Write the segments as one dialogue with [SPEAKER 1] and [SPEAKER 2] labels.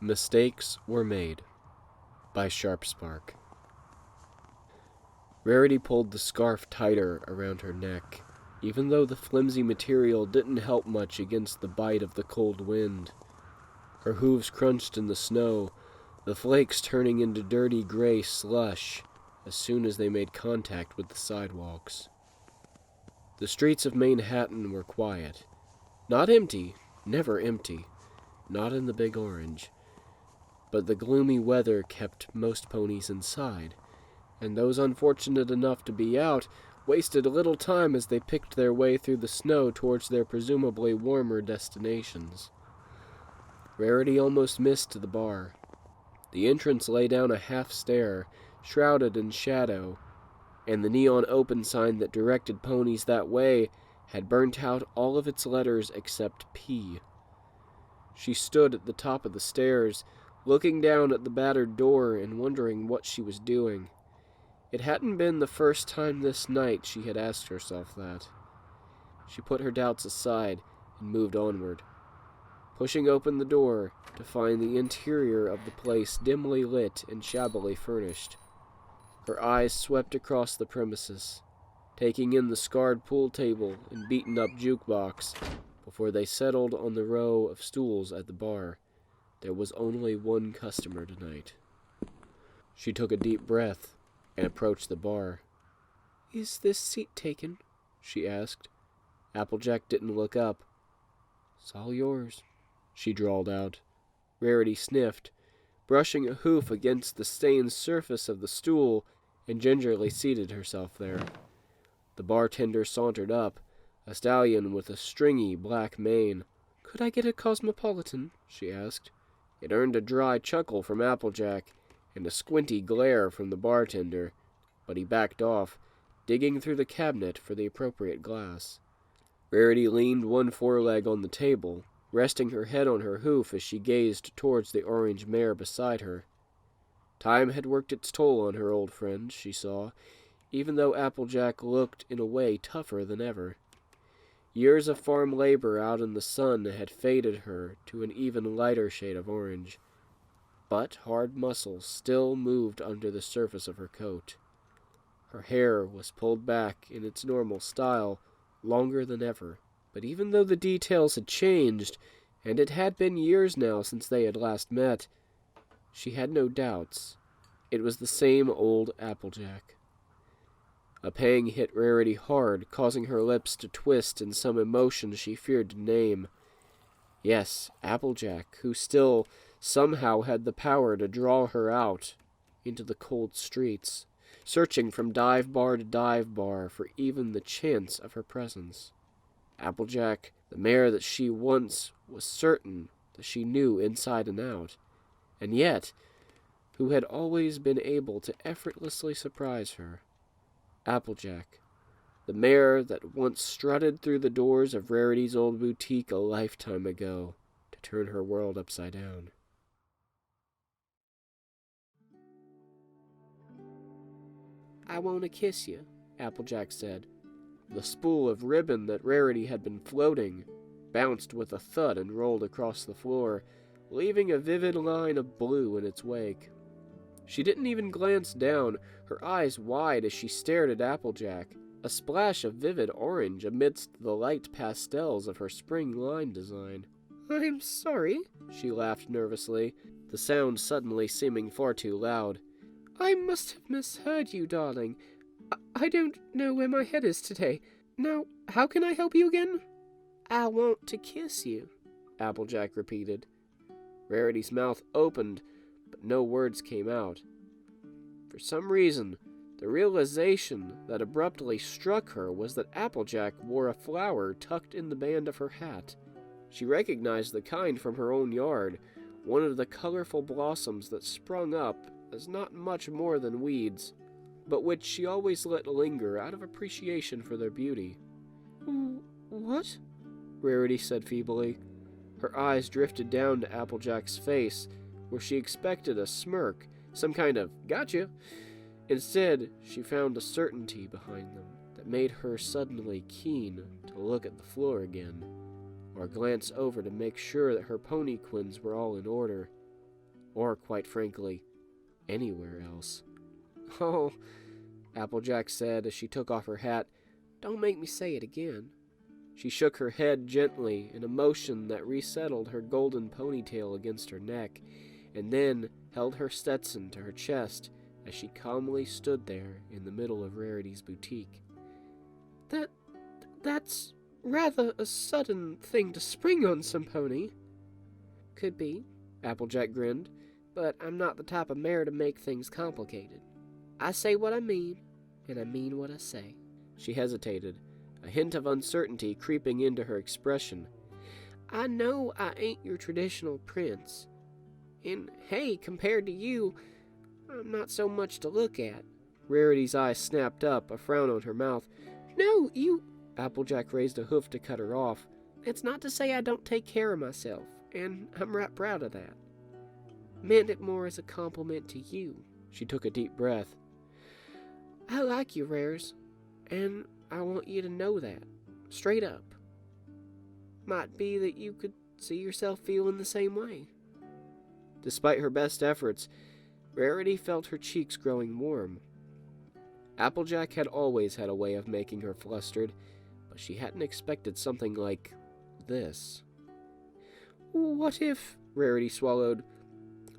[SPEAKER 1] Mistakes Were Made by Sharp Spark. Rarity pulled the scarf tighter around her neck, even though the flimsy material didn't help much against the bite of the cold wind. Her hooves crunched in the snow, the flakes turning into dirty gray slush as soon as they made contact with the sidewalks. The streets of Manhattan were quiet. Not empty, never empty, not in the Big Orange. But the gloomy weather kept most ponies inside, and those unfortunate enough to be out wasted little time as they picked their way through the snow towards their presumably warmer destinations. Rarity almost missed the bar. The entrance lay down a half stair, shrouded in shadow, and the neon open sign that directed ponies that way had burnt out all of its letters except P. She stood at the top of the stairs, looking down at the battered door and wondering what she was doing. It hadn't been the first time this night she had asked herself that. She put her doubts aside and moved onward, pushing open the door to find the interior of the place dimly lit and shabbily furnished. Her eyes swept across the premises, taking in the scarred pool table and beaten-up jukebox before they settled on the row of stools at the bar. There was only one customer tonight. She took a deep breath and approached the bar. "Is this seat taken?" she asked. Applejack didn't look up. "It's all yours," she drawled out. Rarity sniffed, brushing a hoof against the stained surface of the stool, and gingerly seated herself there. The bartender sauntered up, a stallion with a stringy black mane. "Could I get a cosmopolitan?" she asked. It earned a dry chuckle from Applejack and a squinty glare from the bartender, but he backed off, digging through the cabinet for the appropriate glass. Rarity leaned one foreleg on the table, resting her head on her hoof as she gazed towards the orange mare beside her. Time had worked its toll on her old friend, she saw, even though Applejack looked in a way tougher than ever. Years of farm labor out in the sun had faded her to an even lighter shade of orange, but hard muscles still moved under the surface of her coat. Her hair was pulled back in its normal style, longer than ever, but even though the details had changed, and it had been years now since they had last met, she had no doubts. It was the same old Applejack. A pang hit Rarity hard, causing her lips to twist in some emotion she feared to name. Yes, Applejack, who still somehow had the power to draw her out into the cold streets, searching from dive bar to dive bar for even the chance of her presence. Applejack, the mare that she once was certain that she knew inside and out, and yet who had always been able to effortlessly surprise her. Applejack, the mare that once strutted through the doors of Rarity's old boutique a lifetime ago to turn her world upside down. "I want to kiss you," Applejack said. The spool of ribbon that Rarity had been floating bounced with a thud and rolled across the floor, leaving a vivid line of blue in its wake. She didn't even glance down, her eyes wide as she stared at Applejack, a splash of vivid orange amidst the light pastels of her spring line design. "I'm sorry," she laughed nervously, the sound suddenly seeming far too loud. "I must have misheard you, darling. I don't know where my head is today. Now, how can I help you again?" "I want to kiss you," Applejack repeated. Rarity's mouth opened, but no words came out. For some reason, the realization that abruptly struck her was that Applejack wore a flower tucked in the band of her hat. She recognized the kind from her own yard, one of the colorful blossoms that sprung up as not much more than weeds, but which she always let linger out of appreciation for their beauty. "What?" Rarity said feebly. Her eyes drifted down to Applejack's face, where she expected a smirk, some kind of "gotcha." Instead, she found a certainty behind them that made her suddenly keen to look at the floor again, or glance over to make sure that her pony quins were all in order. or, quite frankly, anywhere else. "Oh," Applejack said as she took off her hat, "don't make me say it again." She shook her head gently in a motion that resettled her golden ponytail against her neck, and then held her Stetson to her chest as she calmly stood there in the middle of Rarity's boutique. That's rather a sudden thing to spring on some pony." "Could be," Applejack grinned, "but I'm not the type of mare to make things complicated. I say what I mean, and I mean what I say." She hesitated, a hint of uncertainty creeping into her expression. "I know I ain't your traditional prince. And hey, compared to you, I'm not so much to look at." Rarity's eyes snapped up, a frown on her mouth. "No, you—" Applejack raised a hoof to cut her off. "It's not to say I don't take care of myself, and I'm right proud of that. Meant it more as a compliment to you." She took a deep breath. "I like you, Rares, and I want you to know that, straight up. Might be that you could see yourself feeling the same way." Despite her best efforts, Rarity felt her cheeks growing warm. Applejack had always had a way of making her flustered, but she hadn't expected something like this. "What if," Rarity swallowed,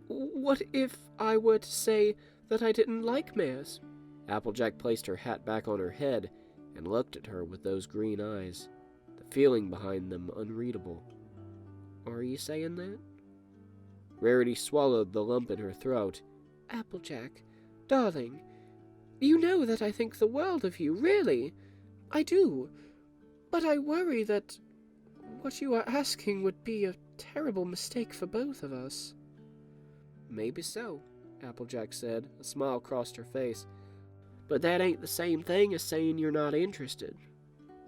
[SPEAKER 1] "what if I were to say that I didn't like mares?" Applejack placed her hat back on her head and looked at her with those green eyes, the feeling behind them unreadable. "Are you saying that?" Rarity swallowed the lump in her throat. "Applejack, darling, you know that I think the world of you, really. I do. But I worry that what you are asking would be a terrible mistake for both of us." "Maybe so," Applejack said. A smile crossed her face. "But that ain't the same thing as saying you're not interested."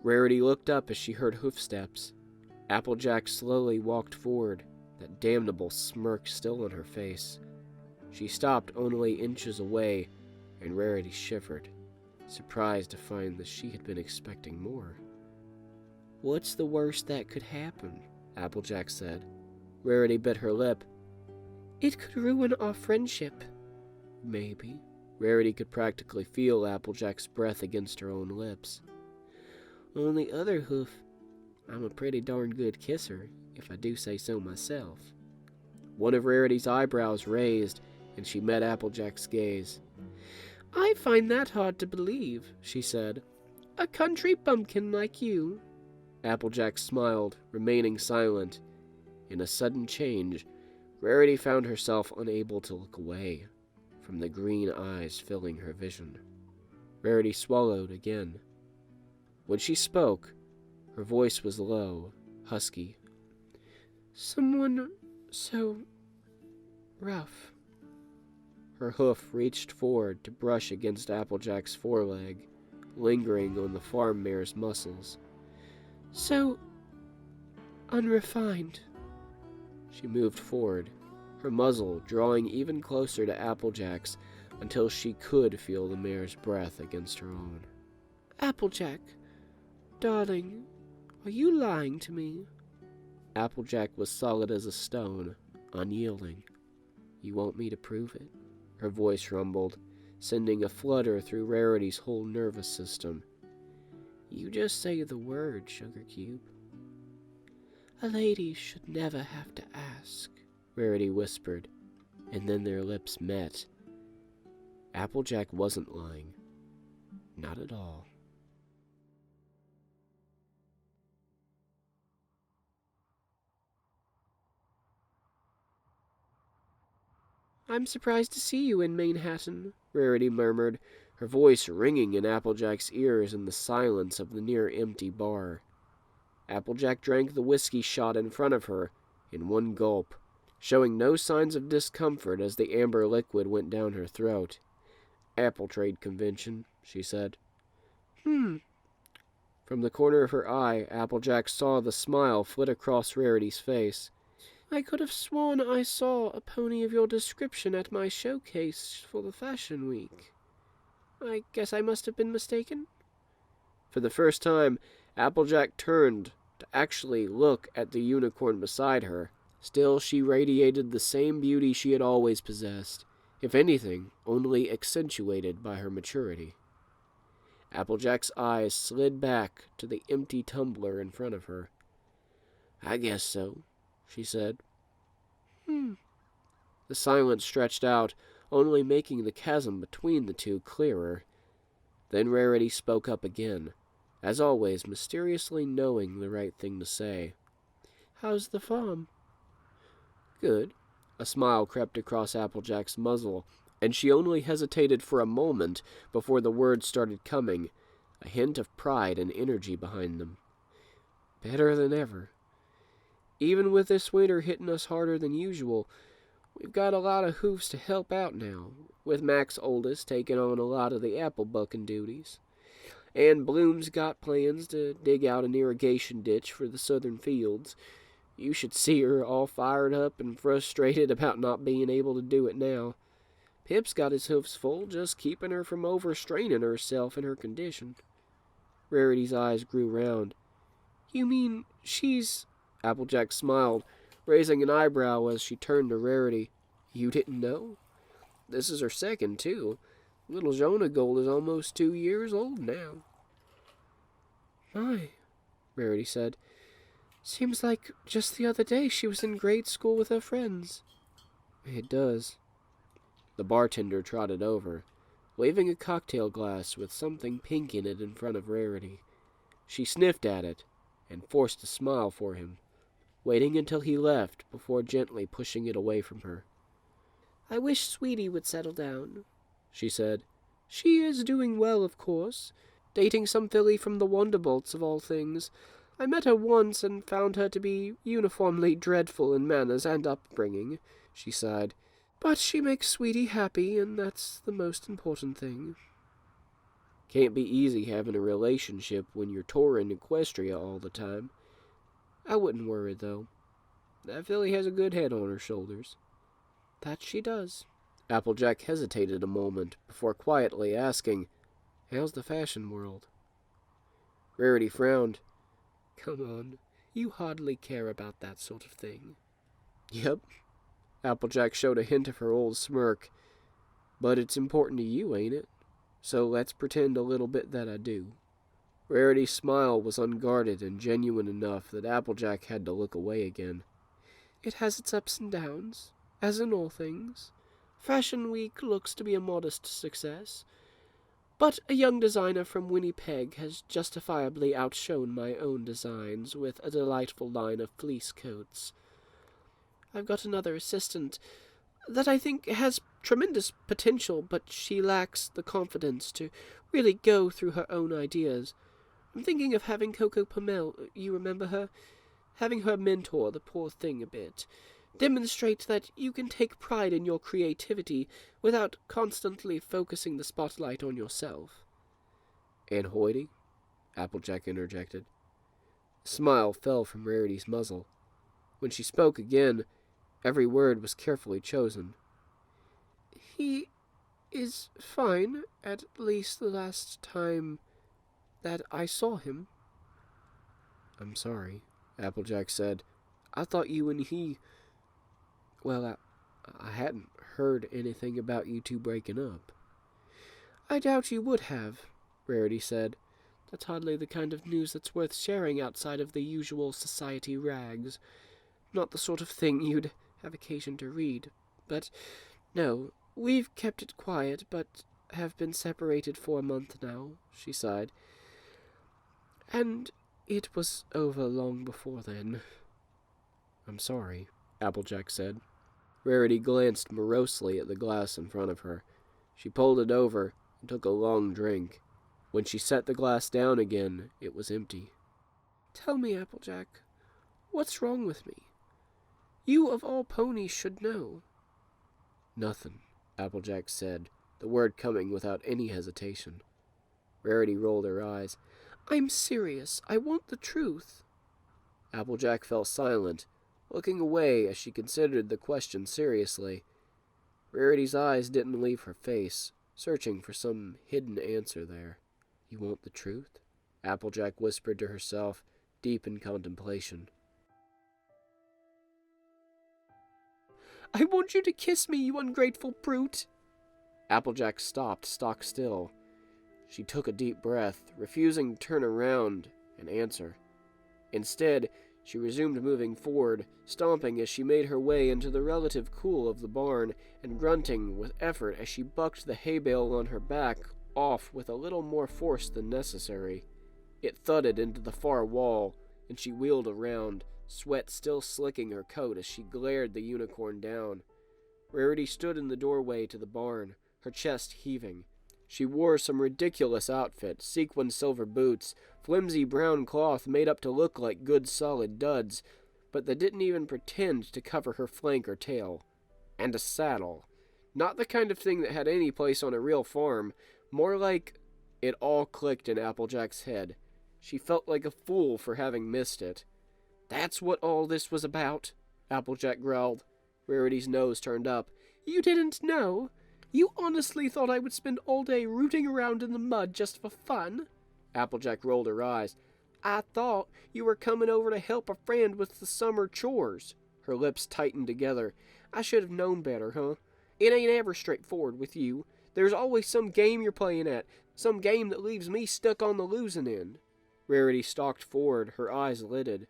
[SPEAKER 1] Rarity looked up as she heard hoofsteps. Applejack slowly walked forward, that damnable smirk still on her face. She stopped only inches away, and Rarity shivered, surprised to find that she had been expecting more. "What's the worst that could happen?" Applejack said. Rarity bit her lip. "It could ruin our friendship." "Maybe." Rarity could practically feel Applejack's breath against her own lips. "On the other hoof, I'm a pretty darn good kisser, if I do say so myself." One of Rarity's eyebrows raised, and she met Applejack's gaze. "I find that hard to believe," she said. "A country bumpkin like you." Applejack smiled, remaining silent. In a sudden change, Rarity found herself unable to look away from the green eyes filling her vision. Rarity swallowed again. When she spoke, her voice was low, husky. "Someone so rough." Her hoof reached forward to brush against Applejack's foreleg, lingering on the farm mare's muscles. "So unrefined." She moved forward, her muzzle drawing even closer to Applejack's until she could feel the mare's breath against her own. "Applejack, darling, are you lying to me?" Applejack was solid as a stone, unyielding. "You want me to prove it?" Her voice rumbled, sending a flutter through Rarity's whole nervous system. "You just say the word, Sugar Cube." "A lady should never have to ask," Rarity whispered, and then their lips met. Applejack wasn't lying. Not at all. "I'm surprised to see you in Manhattan," Rarity murmured, her voice ringing in Applejack's ears in the silence of the near-empty bar. Applejack drank the whiskey shot in front of her in one gulp, showing no signs of discomfort as the amber liquid went down her throat. "Apple Trade Convention," she said. From the corner of her eye, Applejack saw the smile flit across Rarity's face. "I could have sworn I saw a pony of your description at my showcase for the Fashion Week. I guess I must have been mistaken." For the first time, Applejack turned to actually look at the unicorn beside her, Still, she radiated the same beauty she had always possessed, if anything, only accentuated by her maturity. Applejack's eyes slid back to the empty tumbler in front of her. "I guess so," she said. The silence stretched out, only making the chasm between the two clearer. Then Rarity spoke up again, as always mysteriously knowing the right thing to say. "How's the farm?" "Good." A smile crept across Applejack's muzzle, and she only hesitated for a moment before the words started coming, a hint of pride and energy behind them. "Better than ever. Even with this winter hitting us harder than usual, we've got a lot of hoofs to help out now, with Mac's oldest taking on a lot of the apple bucking duties. And Bloom's got plans to dig out an irrigation ditch for the southern fields. You should see her all fired up and frustrated about not being able to do it now. Pip's got his hoofs full, just keeping her from overstraining herself in her condition." Rarity's eyes grew round. "You mean she's—" Applejack smiled, raising an eyebrow as she turned to Rarity. "You didn't know? This is her second, too. Little Jonah Gold is almost 2 years old now." "My," Rarity said. "Seems like just the other day she was in grade school with her friends." "It does." The bartender trotted over, waving a cocktail glass with something pink in it in front of Rarity. She sniffed at it and forced a smile for him, waiting until he left before gently pushing it away from her. "I wish Sweetie would settle down," she said. "She is doing well, of course, dating some filly from the Wonderbolts of all things. I met her once and found her to be uniformly dreadful in manners and upbringing," she sighed. "But she makes Sweetie happy, and that's the most important thing." "Can't be easy having a relationship when you're touring Equestria all the time. I wouldn't worry, though. That filly has a good head on her shoulders." "That she does." Applejack hesitated a moment before quietly asking, "How's the fashion world?" Rarity frowned. "Come on, you hardly care about that sort of thing." "Yep." Applejack showed a hint of her old smirk. "But it's important to you, ain't it? So let's pretend a little bit that I do." Rarity's smile was unguarded and genuine enough that Applejack had to look away again. "It has its ups and downs, as in all things. Fashion Week looks to be a modest success, but a young designer from Winnipeg has justifiably outshone my own designs with a delightful line of fleece coats. I've got another assistant that I think has tremendous potential, but she lacks the confidence to really go through her own ideas. I'm thinking of having Coco Pomel, you remember her? Having her mentor the poor thing a bit. Demonstrate that you can take pride in your creativity without constantly focusing the spotlight on yourself." "And hoity?" Applejack interjected. A smile fell from Rarity's muzzle. When she spoke again, every word was carefully chosen. "He is fine, at least the last time that I saw him." "I'm sorry," Applejack said. "I thought you and he... Well, I hadn't heard anything about you two breaking up." "I doubt you would have," Rarity said. "That's hardly the kind of news that's worth sharing outside of the usual society rags. Not the sort of thing you'd have occasion to read. But, no, we've kept it quiet, but have been separated for a month now," she sighed. "And it was over long before then." "I'm sorry," Applejack said. Rarity glanced morosely at the glass in front of her. She pulled it over and took a long drink. When she set the glass down again, it was empty. "Tell me, Applejack, what's wrong with me? You of all ponies should know." "Nothing," Applejack said, the word coming without any hesitation. Rarity rolled her eyes. "I'm serious. I want the truth." Applejack fell silent, looking away as she considered the question seriously. Rarity's eyes didn't leave her face, searching for some hidden answer there. "You want the truth?" Applejack whispered to herself, deep in contemplation. I want you to kiss me, you ungrateful brute. Applejack stopped stock still. She took a deep breath, refusing to turn around and answer. Instead, she resumed moving forward, stomping as she made her way into the relative cool of the barn, and grunting with effort as she bucked the hay bale on her back off with a little more force than necessary. It thudded into the far wall, and she wheeled around, sweat still slicking her coat as she glared the unicorn down. Rarity stood in the doorway to the barn, her chest heaving. She wore some ridiculous outfit, sequined silver boots, flimsy brown cloth made up to look like good solid duds, but that didn't even pretend to cover her flank or tail. And a saddle. Not the kind of thing that had any place on a real farm, more like... It all clicked in Applejack's head. She felt like a fool for having missed it. That's what all this was about, Applejack growled. Rarity's nose turned up. You didn't know? You honestly thought I would spend all day rooting around in the mud just for fun? Applejack rolled her eyes. I thought you were coming over to help a friend with the summer chores. Her lips tightened together. I should have known better, huh? It ain't ever straightforward with you. There's always some game you're playing at, some game that leaves me stuck on the losing end. Rarity stalked forward, her eyes lidded.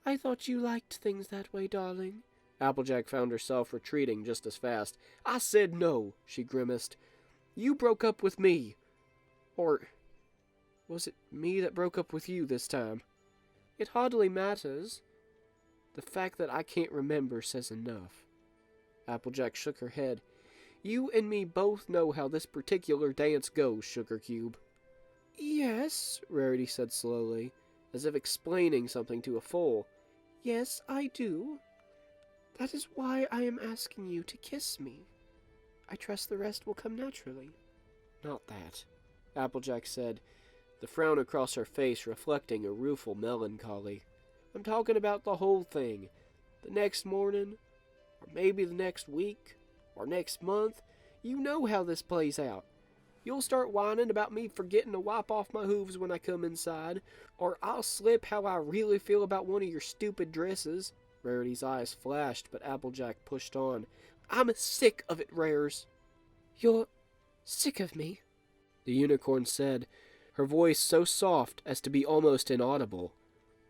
[SPEAKER 1] I thought you liked things that way, darling. Applejack found herself retreating just as fast. I said no, she grimaced. You broke up with me. Or was it me that broke up with you this time? It hardly matters. The fact that I can't remember says enough. Applejack shook her head. You and me both know how this particular dance goes, Sugar Cube. Yes, Rarity said slowly, as if explaining something to a fool. Yes, I do. That is why I am asking you to kiss me. I trust the rest will come naturally. Not that, Applejack said, the frown across her face reflecting a rueful melancholy. I'm talking about the whole thing. The next morning, or maybe the next week, or next month. You know how this plays out. You'll start whining about me forgetting to wipe off my hooves when I come inside, or I'll slip how I really feel about one of your stupid dresses. Rarity's eyes flashed, but Applejack pushed on. I'm sick of it, Rares. You're sick of me? The unicorn said, her voice so soft as to be almost inaudible,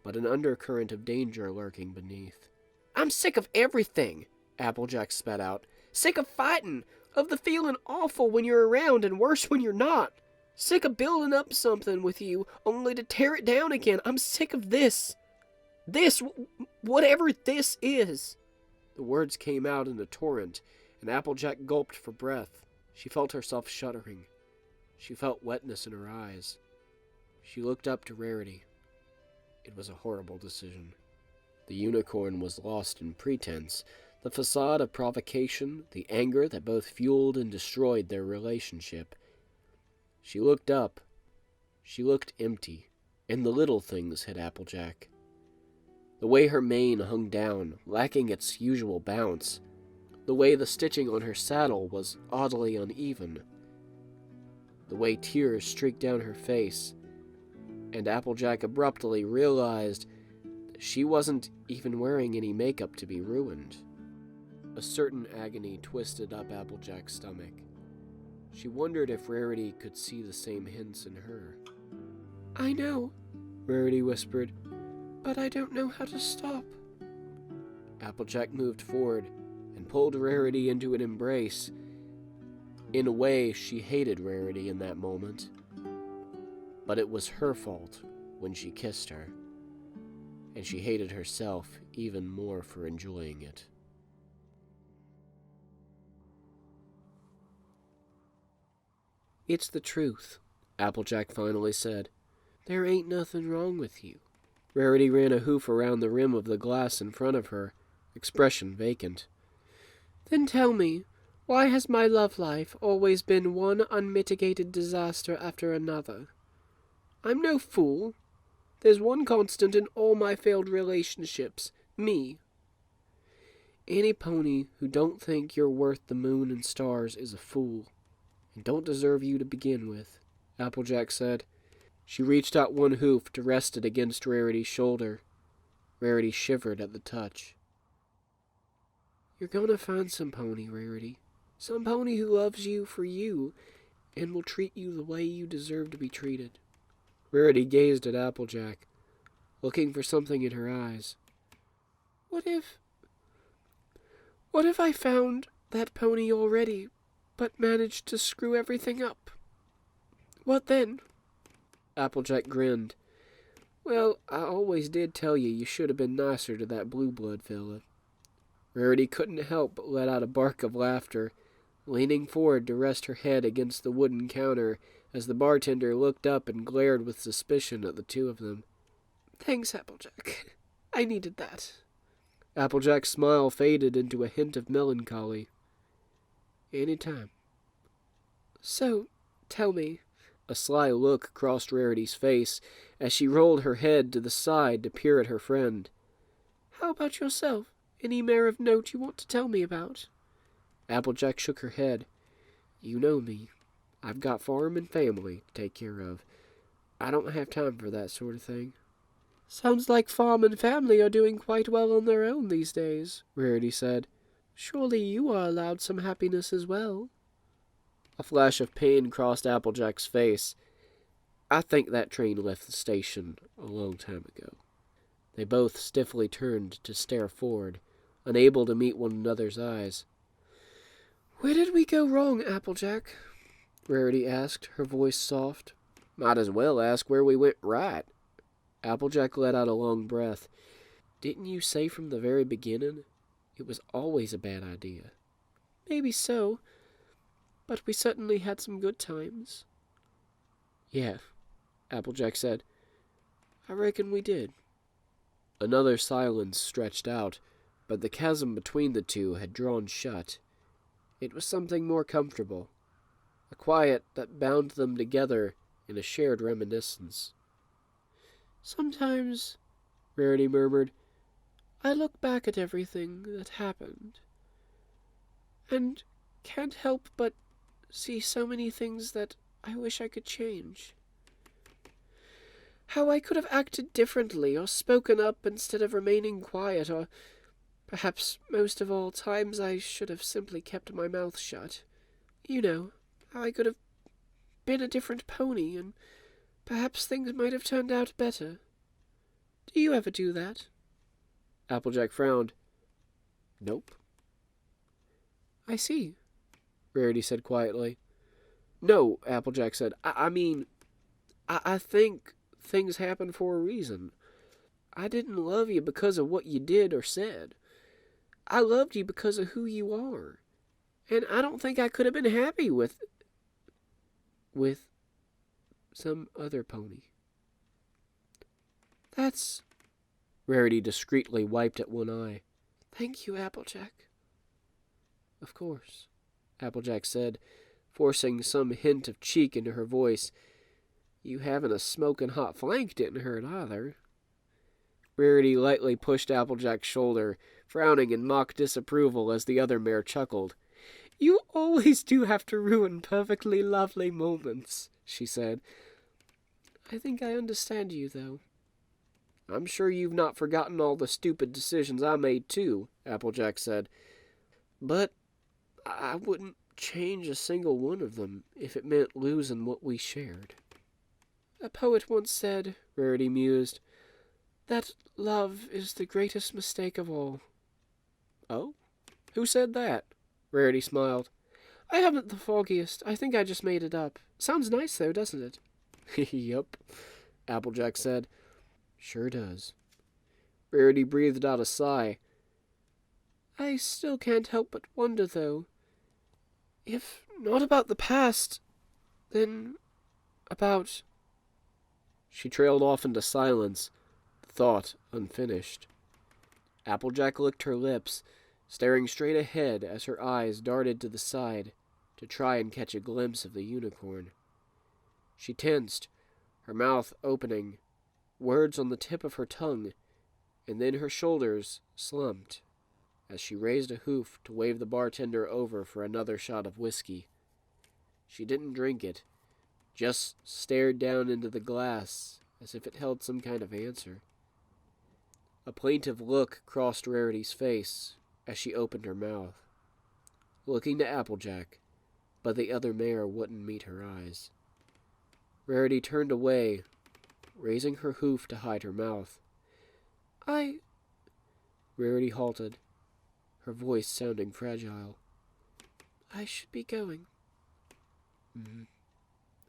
[SPEAKER 1] but an undercurrent of danger lurking beneath. I'm sick of everything, Applejack spat out. Sick of fighting, of the feeling awful when you're around and worse when you're not. Sick of building up something with you, only to tear it down again. I'm sick of this. This, whatever this is. The words came out in a torrent, and Applejack gulped for breath. She felt herself shuddering. She felt wetness in her eyes. She looked up to Rarity. It was a horrible decision. The unicorn was lost in pretense, the facade of provocation, the anger that both fueled and destroyed their relationship. She looked up. She looked empty, and the little things hit Applejack. The way her mane hung down, lacking its usual bounce. The way the stitching on her saddle was oddly uneven. The way tears streaked down her face. And Applejack abruptly realized that she wasn't even wearing any makeup to be ruined. A certain agony twisted up Applejack's stomach. She wondered if Rarity could see the same hints in her. I know, Rarity whispered, but I don't know how to stop. Applejack moved forward and pulled Rarity into an embrace. In a way, she hated Rarity in that moment. But it was her fault when she kissed her, and she hated herself even more for enjoying it. It's the truth, Applejack finally said. There ain't nothing wrong with you. Rarity ran a hoof around the rim of the glass in front of her, expression vacant. Then tell me, why has my love life always been one unmitigated disaster after another? I'm no fool. There's one constant in all my failed relationships, me. Any pony who don't think you're worth the moon and stars is a fool, and don't deserve you to begin with, Applejack said. She reached out one hoof to rest it against Rarity's shoulder. Rarity shivered at the touch. You're gonna find some pony, Rarity. Some pony who loves you for you and will treat you the way you deserve to be treated. Rarity gazed at Applejack, looking for something in her eyes. What if... What if I found that pony already, but managed to screw everything up? What then? Applejack grinned. Well, I always did tell you should have been nicer to that blue blood fella. Rarity couldn't help but let out a bark of laughter, leaning forward to rest her head against the wooden counter as the bartender looked up and glared with suspicion at the two of them. Thanks, Applejack. I needed that. Applejack's smile faded into a hint of melancholy. Any time. So, tell me. A sly look crossed Rarity's face as she rolled her head to the side to peer at her friend. How about yourself? Any mare of note you want to tell me about? Applejack shook her head. You know me. I've got farm and family to take care of. I don't have time for that sort of thing. Sounds like farm and family are doing quite well on their own these days, Rarity said. Surely you are allowed some happiness as well. A flash of pain crossed Applejack's face. I think that train left the station a long time ago. They both stiffly turned to stare forward, unable to meet one another's eyes. Where did we go wrong, Applejack? Rarity asked, her voice soft. Might as well ask where we went right. Applejack let out a long breath. Didn't you say from the very beginning it was always a bad idea? Maybe so, but we certainly had some good times. Yeah, Applejack said. I reckon we did. Another silence stretched out, but the chasm between the two had drawn shut. It was something more comfortable, a quiet that bound them together in a shared reminiscence. Sometimes, Rarity murmured, I look back at everything that happened, and can't help but see so many things that I wish I could change. How I could have acted differently or spoken up instead of remaining quiet, or perhaps most of all, times I should have simply kept my mouth shut. You know, how I could have been a different pony, and perhaps things might have turned out better. Do you ever do that? Applejack frowned. Nope. I see, Rarity said quietly. No, Applejack said. I mean, I think things happen for a reason. I didn't love you because of what you did or said. I loved you because of who you are. And I don't think I could have been happy with some other pony. That's... Rarity discreetly wiped at one eye. Thank you, Applejack. Of course, Applejack said, forcing some hint of cheek into her voice. You having a smoking hot flank didn't hurt either. Rarity lightly pushed Applejack's shoulder, frowning in mock disapproval as the other mare chuckled. You always do have to ruin perfectly lovely moments, she said. I think I understand you, though. I'm sure you've not forgotten all the stupid decisions I made, too, Applejack said. But I wouldn't change a single one of them if it meant losing what we shared. A poet once said, Rarity mused, that love is the greatest mistake of all. Oh? Who said that? Rarity smiled. I haven't the foggiest. I think I just made it up. Sounds nice, though, doesn't it? Yup, Applejack said. Sure does. Rarity breathed out a sigh. I still can't help but wonder, though. If not about the past, then about... She trailed off into silence, the thought unfinished. Applejack licked her lips, staring straight ahead as her eyes darted to the side to try and catch a glimpse of the unicorn. She tensed, her mouth opening, words on the tip of her tongue, and then her shoulders slumped as she raised a hoof to wave the bartender over for another shot of whiskey. She didn't drink it, just stared down into the glass as if it held some kind of answer. A plaintive look crossed Rarity's face, as she opened her mouth, looking to Applejack, but the other mare wouldn't meet her eyes. Rarity turned away, raising her hoof to hide her mouth. Rarity halted, her voice sounding fragile. I should be going.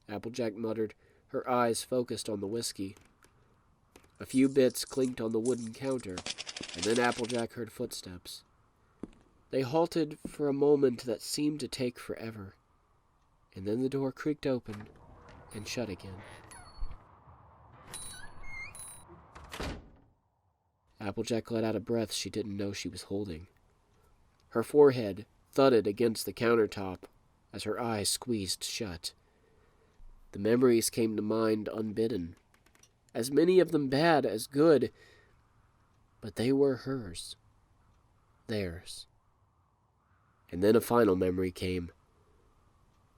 [SPEAKER 1] Applejack muttered, her eyes focused on the whiskey. A few bits clinked on the wooden counter, and then Applejack heard footsteps. They halted for a moment that seemed to take forever, and then the door creaked open and shut again. Applejack let out a breath she didn't know she was holding. Her forehead thudded against the countertop as her eyes squeezed shut. The memories came to mind unbidden, as many of them bad as good, but they were hers, theirs. And then a final memory came,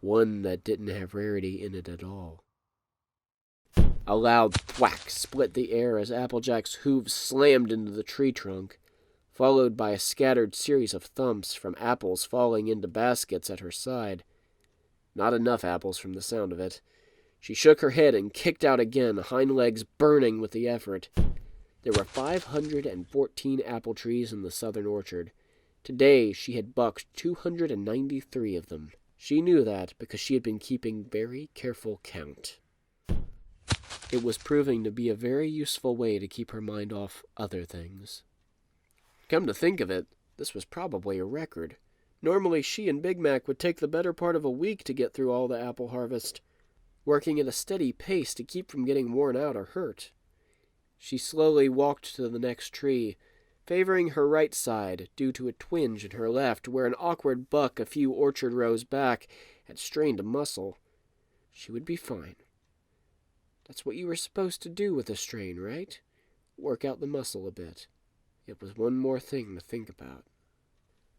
[SPEAKER 1] one that didn't have Rarity in it at all. A loud thwack split the air as Applejack's hooves slammed into the tree trunk, followed by a scattered series of thumps from apples falling into baskets at her side. Not enough apples from the sound of it. She shook her head and kicked out again, hind legs burning with the effort. There were 514 apple trees in the southern orchard. Today she had bucked 293 of them. She knew that because she had been keeping very careful count. It was proving to be a very useful way to keep her mind off other things. Come to think of it, this was probably a record. Normally she and Big Mac would take the better part of a week to get through all the apple harvest, working at a steady pace to keep from getting worn out or hurt. She slowly walked to the next tree, favoring her right side due to a twinge in her left where an awkward buck a few orchard rows back had strained a muscle. She would be fine. That's what you were supposed to do with a strain, right? Work out the muscle a bit. It was one more thing to think about.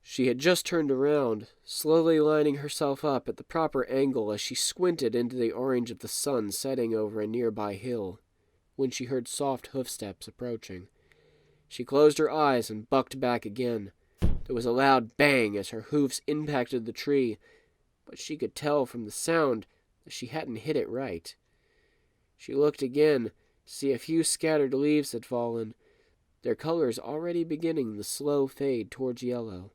[SPEAKER 1] She had just turned around, slowly lining herself up at the proper angle as she squinted into the orange of the sun setting over a nearby hill, when she heard soft hoofsteps approaching. She closed her eyes and bucked back again. There was a loud bang as her hoofs impacted the tree, but she could tell from the sound that she hadn't hit it right. She looked again to see a few scattered leaves had fallen, their colors already beginning the slow fade towards yellow.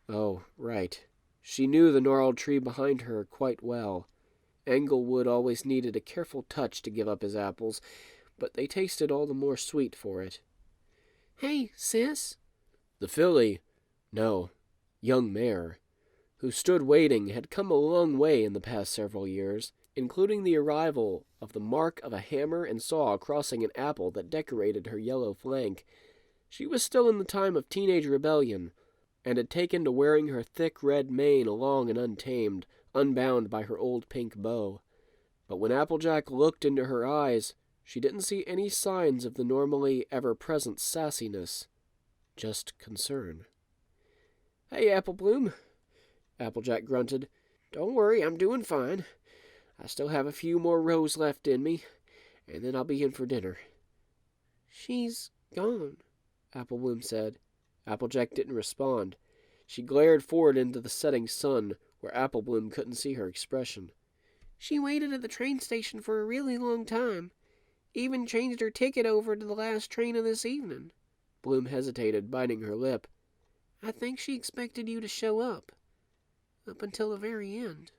[SPEAKER 1] Oh, right. She knew the gnarled tree behind her quite well. Englewood always needed a careful touch to give up his apples, but they tasted all the more sweet for it. Hey, sis. The filly, no, young mare, who stood waiting, had come a long way in the past several years, including the arrival of the mark of a hammer and saw crossing an apple that decorated her yellow flank. She was still in the time of teenage rebellion, and had taken to wearing her thick red mane along and untamed, unbound by her old pink bow. But when Applejack looked into her eyes, she didn't see any signs of the normally ever-present sassiness, just concern. Hey, Applebloom, Applejack grunted. Don't worry, I'm doing fine. I still have a few more rows left in me, and then I'll be in for dinner. She's gone, Applebloom said. Applejack didn't respond. She glared forward into the setting sun, where Applebloom couldn't see her expression. She waited at the train station for a really long time. Even changed her ticket over to the last train of this evening. Bloom hesitated, biting her lip. I think she expected you to show up until the very end.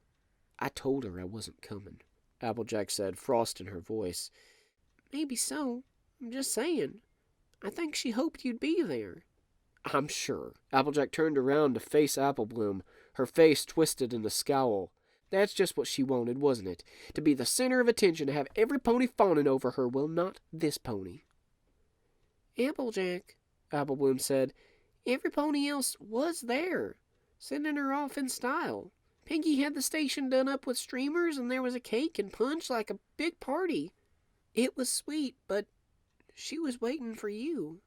[SPEAKER 1] I told her I wasn't coming, Applejack said, frost in her voice. Maybe so. I'm just saying. I think she hoped you'd be there. I'm sure. Applejack turned around to face Applebloom, her face twisted in a scowl. That's just what she wanted, wasn't it? To be the center of attention, to have every pony fawning over her. Well, not this pony. Applejack, Applebloom said, every pony else was there, sending her off in style. Piggy had the station done up with streamers, and there was a cake and punch like a big party. It was sweet, but she was waiting for you.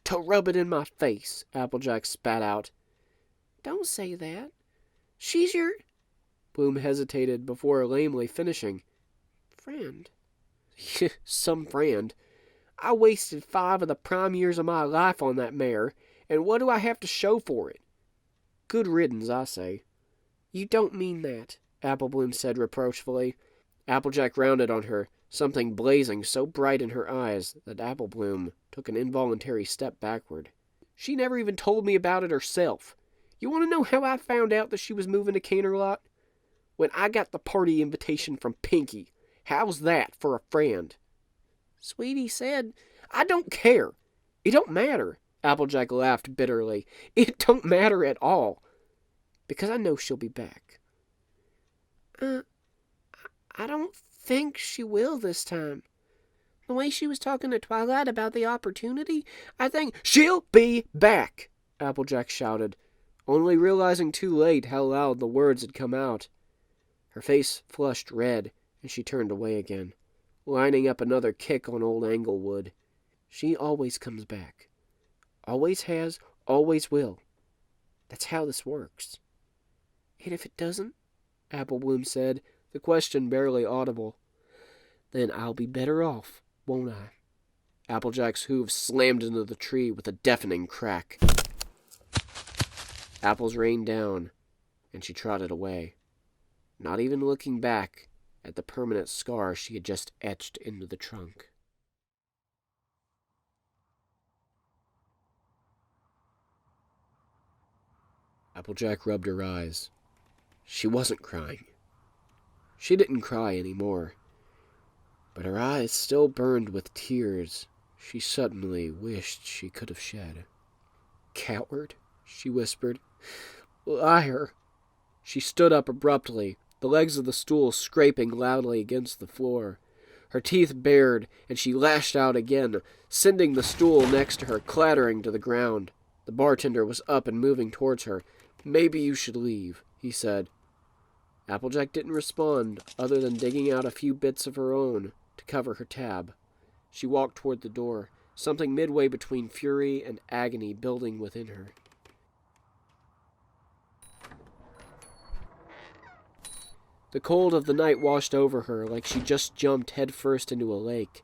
[SPEAKER 1] To rub it in my face, Applejack spat out. Don't say that. She's your... Bloom hesitated before lamely finishing. Friend. Some friend. I wasted 5 of the prime years of my life on that mare, And what do I have to show for it? Good riddance, I say. You don't mean that, Applebloom said reproachfully. Applejack rounded on her, something blazing so bright in her eyes that Applebloom took an involuntary step backward. She never even told me about it herself. You want to know how I found out that she was moving to Canterlot? When I got the party invitation from Pinky. How's that for a friend? Sweetie said, I don't care. It don't matter. Applejack laughed bitterly. It don't matter at all. Because I know she'll be back. I don't think she will this time. The way she was talking to Twilight about the opportunity, I think she'll be back, Applejack shouted, only realizing too late how loud the words had come out. Her face flushed red, and she turned away again, lining up another kick on old Englewood. She always comes back. Always has, always will. That's how this works. And if it doesn't, Applebloom said, the question barely audible, then I'll be better off, won't I? Applejack's hooves slammed into the tree with a deafening crack. Apples rained down, and she trotted away, not even looking back at the permanent scar she had just etched into the trunk. Applejack rubbed her eyes. She wasn't crying. She didn't cry anymore, but her eyes still burned with tears she suddenly wished she could have shed. Coward, she whispered. Liar. She stood up abruptly, the legs of the stool scraping loudly against the floor. Her teeth bared, and she lashed out again, sending the stool next to her clattering to the ground. The bartender was up and moving towards her. Maybe you should leave, he said. Applejack didn't respond, other than digging out a few bits of her own to cover her tab. She walked toward the door, something midway between fury and agony building within her. The cold of the night washed over her like she just jumped headfirst into a lake.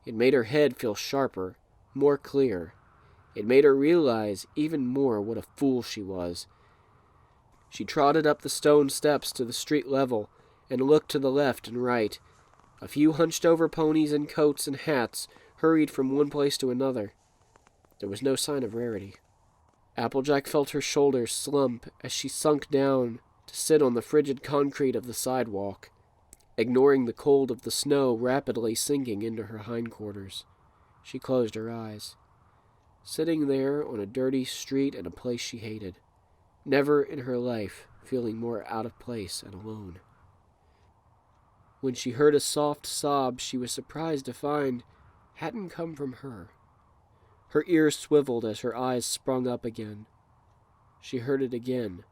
[SPEAKER 1] It made her head feel sharper, more clear. It made her realize even more what a fool she was. She trotted up the stone steps to the street level and looked to the left and right. A few hunched-over ponies in coats and hats hurried from one place to another. There was no sign of Rarity. Applejack felt her shoulders slump as she sunk down to sit on the frigid concrete of the sidewalk, ignoring the cold of the snow rapidly sinking into her hindquarters. She closed her eyes. Sitting there on a dirty street in a place she hated, never in her life feeling more out of place and alone. When she heard a soft sob she was surprised to find hadn't come from her. Her ears swiveled as her eyes sprung up again. She heard it again,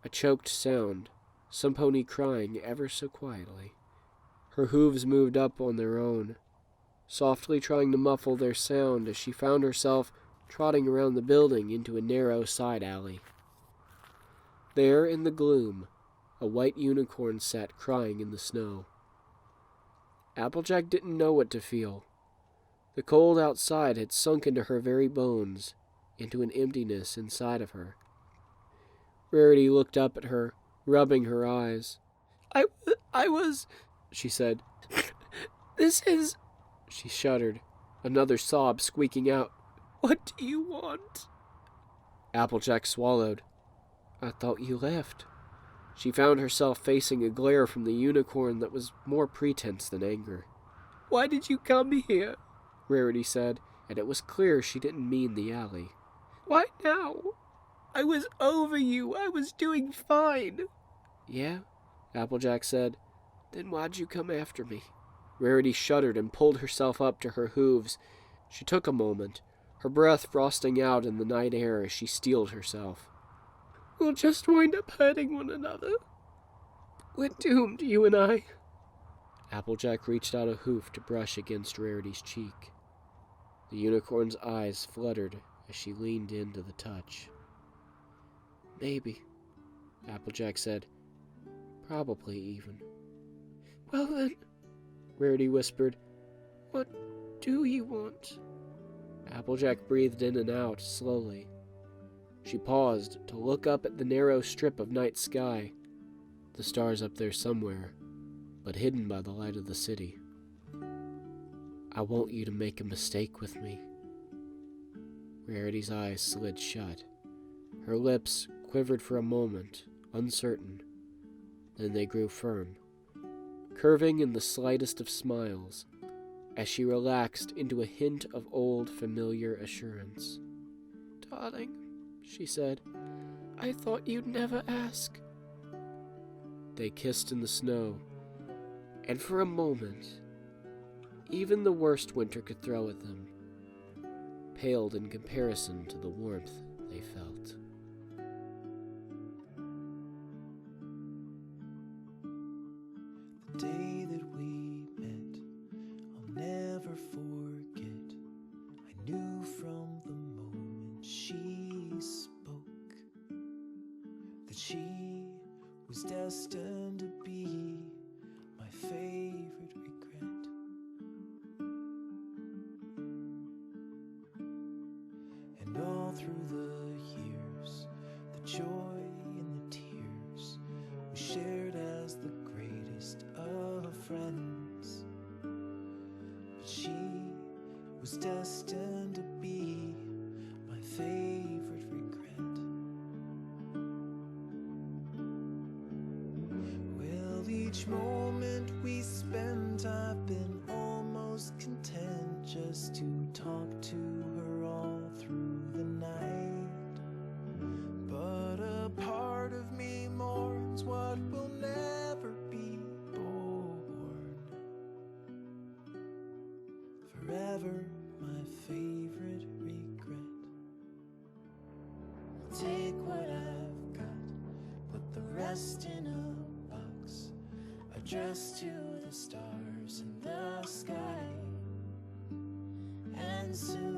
[SPEAKER 1] a choked sound, some pony crying ever so quietly. Her hooves moved up on their own, softly trying to muffle their sound as she found herself trotting around the building into a narrow side alley. There in the gloom, a white unicorn sat crying in the snow. Applejack didn't know what to feel. The cold outside had sunk into her very bones, into an emptiness inside of her. Rarity looked up at her, rubbing her eyes. I was, she said. This is... She shuddered, another sob squeaking out. What do you want? Applejack swallowed. I thought you left. She found herself facing a glare from the unicorn that was more pretense than anger. Why did you come here? Rarity said, and it was clear she didn't mean the alley. Why now? I was over you. I was doing fine. Yeah, Applejack said. Then why'd you come after me? Rarity shuddered and pulled herself up to her hooves. She took a moment, her breath frosting out in the night air as she steeled herself. We'll just wind up hurting one another. We're doomed, you and I. Applejack reached out a hoof to brush against Rarity's cheek. The unicorn's eyes fluttered as she leaned into the touch. Maybe, Applejack said. Probably even. Well then, Rarity whispered, what do you want? Applejack breathed in and out slowly. She paused to look up at the narrow strip of night sky, the stars up there somewhere, but hidden by the light of the city. "I want you to make a mistake with me." Rarity's eyes slid shut. Her lips quivered for a moment, uncertain. Then they grew firm, curving in the slightest of smiles, as she relaxed into a hint of old familiar assurance. "Darling," she said, "I thought you'd never ask." They kissed in the snow, and for a moment, even the worst winter could throw at them paled in comparison to the warmth they felt.
[SPEAKER 2] The day that we met, I'll never forget. I knew from the moment she spoke that she was destined to be my favorite regret. And all through the years, the joy and the tears we shared as the greatest of friends. But she was destined to be my favorite regret. Well, each moment we spent, I've been almost content just to talk to her all through the night. But a part of me mourns what will never be born. Forever my favorite regret. I'll take what I've got, put the rest in a box, addressed to the stars in the sky, and soon